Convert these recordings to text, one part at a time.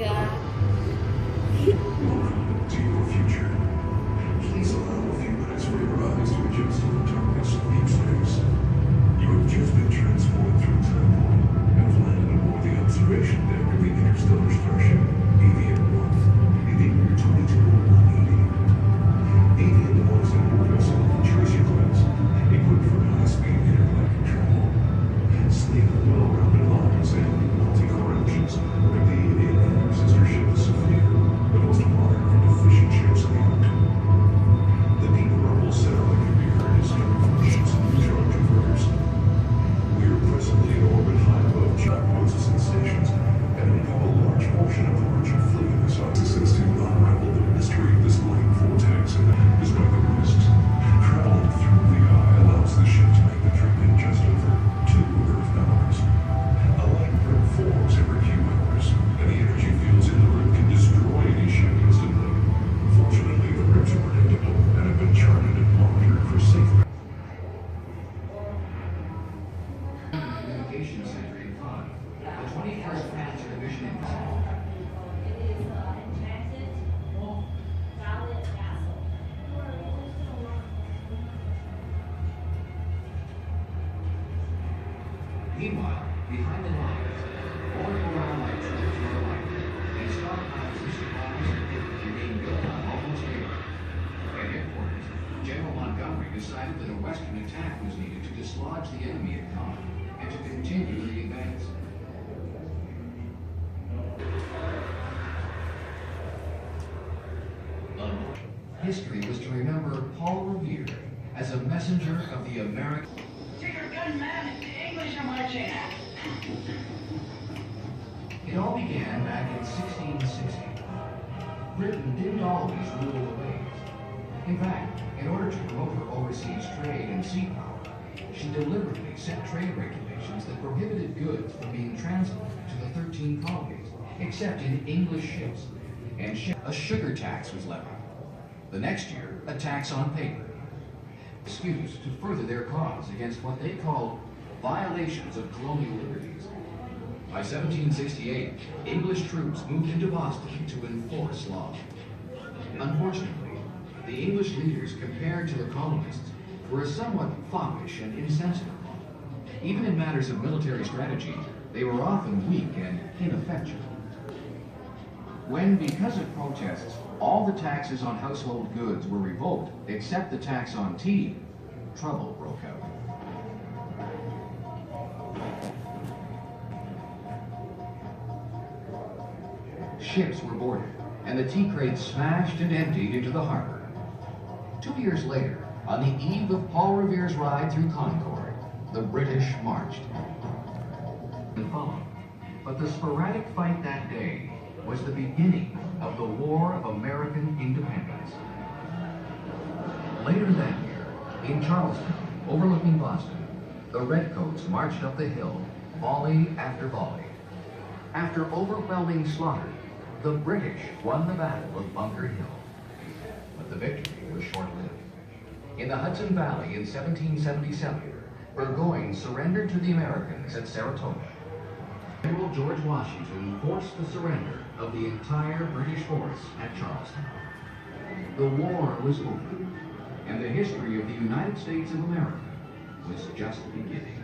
God. Welcome to your future. Please allow a few minutes for your eyes to adjust to the darkness of deep space. You have just been transported through time and have landed aboard the observation deck of the interstellar starship Avian 1 in the year 2280. Avian 1 is an vessel of the Tracer class, equipped for high-speed intergalactic travel. Sleek, well-rounded lines and multi-core engines make the Avian and her sister ship the Sophia the most modern and efficient ships in the Arctic. The deep rumble sound that can be heard is coming from the ship's neutron converters. We are presently in orbit high above posts and stations, and make up a large portion of the merchant fleet in this existence to unravel the mystery of this light vortex. And despite the risks, traveling through the eye allows the ship to make the trip in just over 2 Earth hours. A light rip forms every few hours, and the energy fields in the rip can destroy any ship instantly. Fortunately, the rips are predictable and have been charted and monitored for safe. Communication Center in Prague, the 21st Panzer Division in Meanwhile, behind the lines, more Allied troops were arriving, and stockpiles of supplies and equipment were being built up almost daily. At headquarters, General Montgomery decided that a Western attack was needed to dislodge the enemy at Caen and to continue the advance. History was to remember Paul Revere as a messenger of the American. Take your gun, man. The English are marching. It all began back in 1660. Britain didn't always rule the waves. In fact, in order to promote her overseas trade and sea power, she deliberately set trade regulations that prohibited goods from being transported to the 13 colonies, except in English ships. And a sugar tax was levied. The next year, a tax on paper. Excuse to further their cause against what they called violations of colonial liberties. By 1768, English troops moved into Boston to enforce law. Unfortunately, the English leaders compared to the colonists were somewhat foppish and insensitive. Even in matters of military strategy, they were often weak and ineffectual. When, because of protests, all the taxes on household goods were revoked except the tax on tea, trouble broke out. Ships were boarded, and the tea crates smashed and emptied into the harbor. 2 years later, on the eve of Paul Revere's ride through Concord, the British marched and followed. But the sporadic fight that day was the beginning of the War of American Independence. Later that year, in Charleston, overlooking Boston, the Redcoats marched up the hill, volley after volley. After overwhelming slaughter, the British won the Battle of Bunker Hill. But the victory was short-lived. In the Hudson Valley in 1777, Burgoyne surrendered to the Americans at Saratoga. General George Washington forced the surrender of the entire British force at Charleston. The war was over, and the history of the United States of America was just beginning.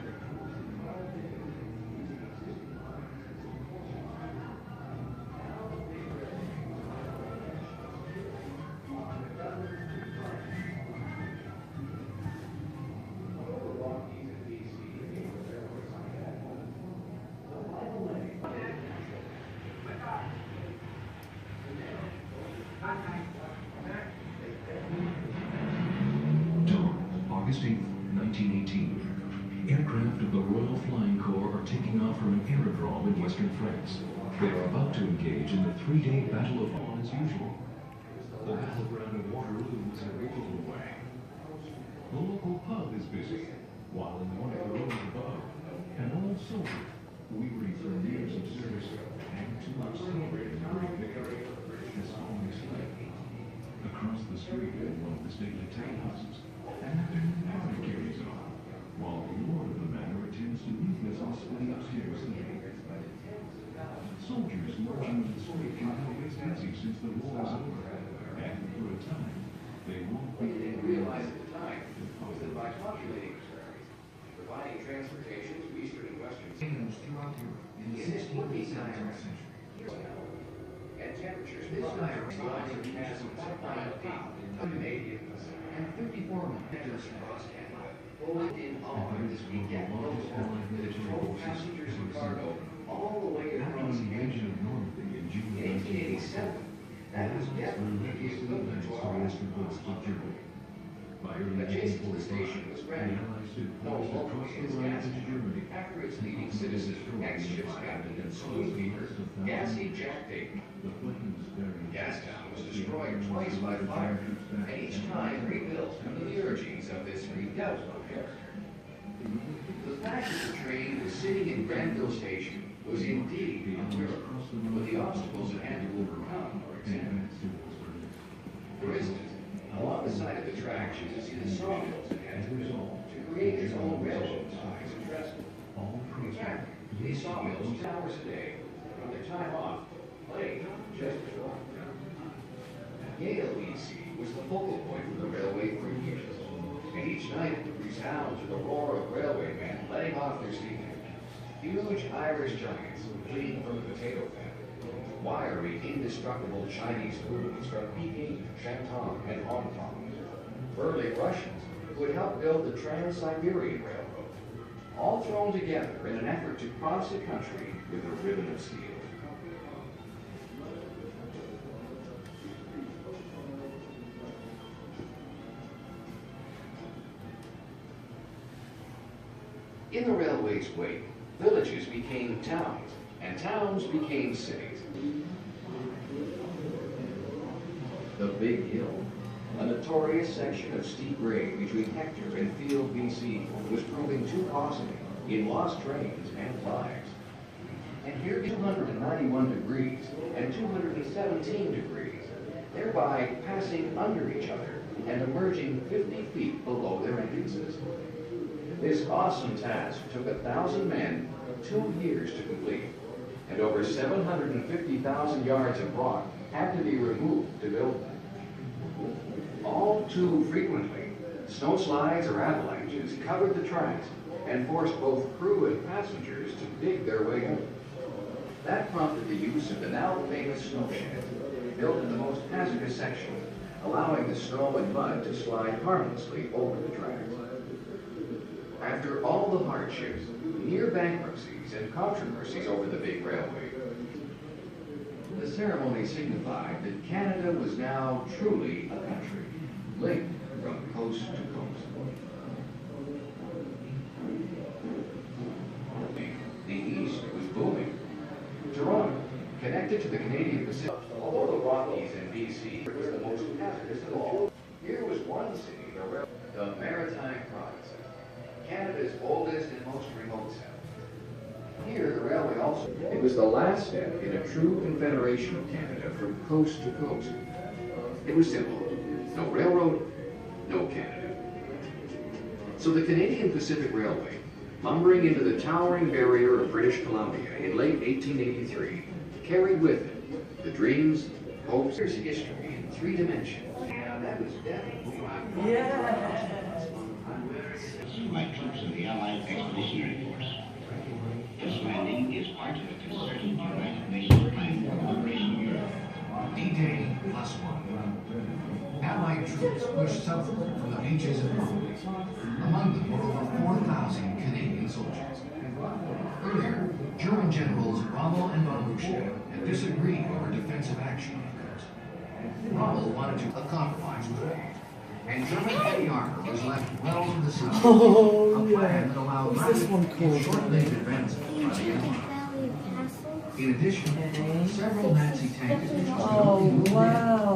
August 8, 1918. Aircraft of the Royal Flying Corps are taking off from an aerodrome in western France. They are about to engage in the 3-day Battle of Caen as usual. The battleground of Waterloo is a little away. The local pub is busy, while in one of the rooms above, an old soldier, weary from years of service, and too much celebrating a great victory, has fallen asleep. Across the street in one of the stately townhouses, an afternoon party carries on, while the lord of the manor attends to new business in the upstairs. Soldiers marching in the street What you didn't realize at the time was that by populating this area, providing transportation to eastern and western cities throughout Europe in the 16th and 17th century. And temperatures rising past 1.5 feet in the Canadian Pacific and 54 meters across Canada. In all, this weekend, the total passengers and cargo all the way across Canada. In 1887, that was definitely the equivalent to our western hospital. Adjacent to the station was Randy, known locally as Gassy, after its leading citizen, ex-ship's captain and saloon-keeper, Gassy Jack Dayton. Gastown was destroyed twice by fire, and each time rebuilt under the urgings of this redoubtable character. The fact that the train was sitting in Granville Station was indeed a miracle, but the obstacles it had to overcome are examined. For instance, along the side of the track, you can see the sawmills it had to build to create its own railroad ties and trestle. In fact, these sawmills 2 hours a day, on their time off, played just as well. Yale, BC, was the focal point for the railway for years, and each night it would resound to the roar of railway men letting off their steam engines. Huge Irish giants fleeing from the potato famine, wiry, indestructible Chinese fools from Peking, Shantung, and Hong Kong, burly Russians who had helped build the Trans-Siberian Railroad, all thrown together in an effort to cross the country with a ribbon of steel. In the railway's wake, villages became towns, and towns became cities. The Big Hill, a notorious section of steep grade between Hector and Field, BC, was proving too costly in lost trains and lives. And here 291 degrees and 217 degrees, thereby passing under each other and emerging 50 feet below their entrances. This awesome task took 1,000 men 2 years to complete, and over 750,000 yards of rock had to be removed to build them. All too frequently, snowslides or avalanches covered the tracks and forced both crew and passengers to dig their way out. That prompted the use of the now famous snow sheds, built in the most hazardous section, allowing the snow and mud to slide harmlessly over the tracks. After all the hardships, near bankruptcies, and controversies over the big railway, the ceremony signified that Canada was now truly a country, linked from coast to coast. The East was booming. Toronto, connected to the Canadian Pacific, although the Rockies in BC was the most hazardous of all. Here was one city, the Maritime Provinces, Canada's oldest and most remote settlement. Here, the railway also, it was the last step in a true confederation of Canada from coast to coast. It was simple. No railroad, no Canada. So the Canadian Pacific Railway, lumbering into the towering barrier of British Columbia in late 1883, carried with it the dreams, hopes, and history in 3 dimensions. Yeah, that was definitely by troops of the Allied Expeditionary Force. This landing is part of a concerted United Nations plan for Operation Europe. D-Day +1. Allied troops pushed southward from the beaches of Norway. Among them were over 4,000 Canadian soldiers. Earlier, German generals Rommel and von Rundstedt had disagreed over defensive action on the coast. Rommel wanted to a compromise was made, and German heavy armor was left well to the south. A plan that allowed rapid, short-range advances by the Allies. In addition, several Nazi tankers were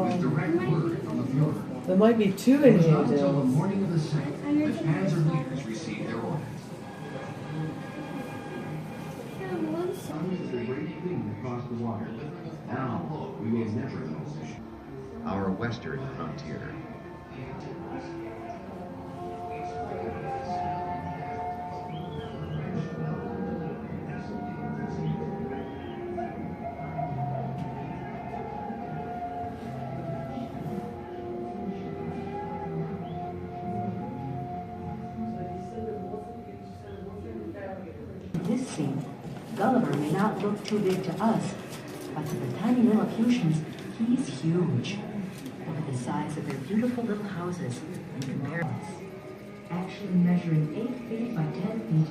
with direct word from the Führer. There might be 2 in It was here, not until the though. morning of the 2nd that Panzer leaders received their orders. The great thing across the water. Now we will never know. Our western frontier. See, Gulliver may not look too big to us, but to the tiny Lilliputians, he's huge. Look at the size of their beautiful little houses and compare us. Actually measuring 8 feet by 10 feet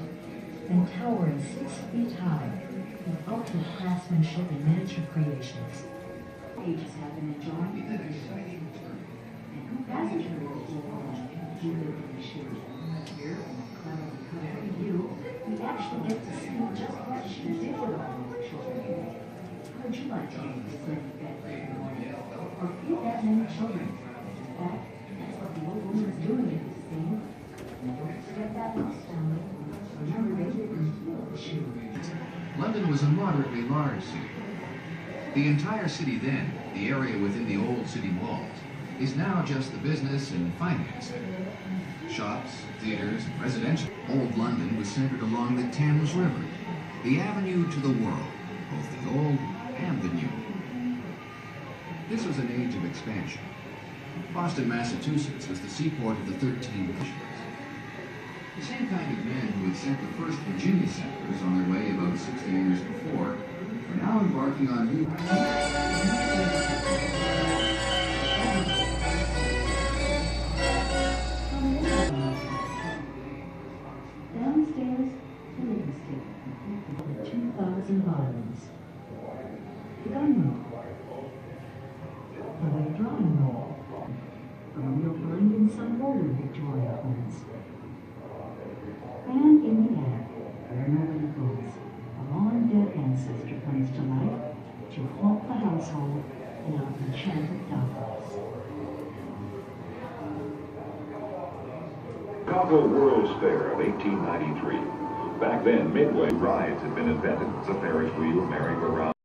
and towering 6 feet high, with ultimate craftsmanship and miniature creations. Ages have been enjoying the exciting turn. And who hasn't heard of the world? You live in the ship. Here, in a cleverly cut view, we actually get to see just what she did with all those children. How would you like to be sleeping bed every morning? Or feed that many children? In fact, that's what the old woman is doing in this scene. And don't forget that house family. Remember, they didn't heal the shoe. London was a moderately large city. The entire city then, the area within the old city walls, is now just the business and finance center. Shops, theaters, and residential. Old London was centered along the Thames River, the avenue to the world, both the old and the new. This was an age of expansion. Boston, Massachusetts was the seaport of the 13 colonies. The same kind of men who had sent the first Virginia settlers on their way about 60 years before are now embarking on new... Downstairs, the living stick, complete with 2,000 violins. The gun room. The way drawing room. A real find in some older Victoria homes. And in the attic, where nobody goes, a long-dead ancestor comes to life to haunt the household in an enchanted dollhouse. Chicago World's Fair of 1893. Back then, Midway rides had been invented. It's a Ferris wheel, merry-go-round.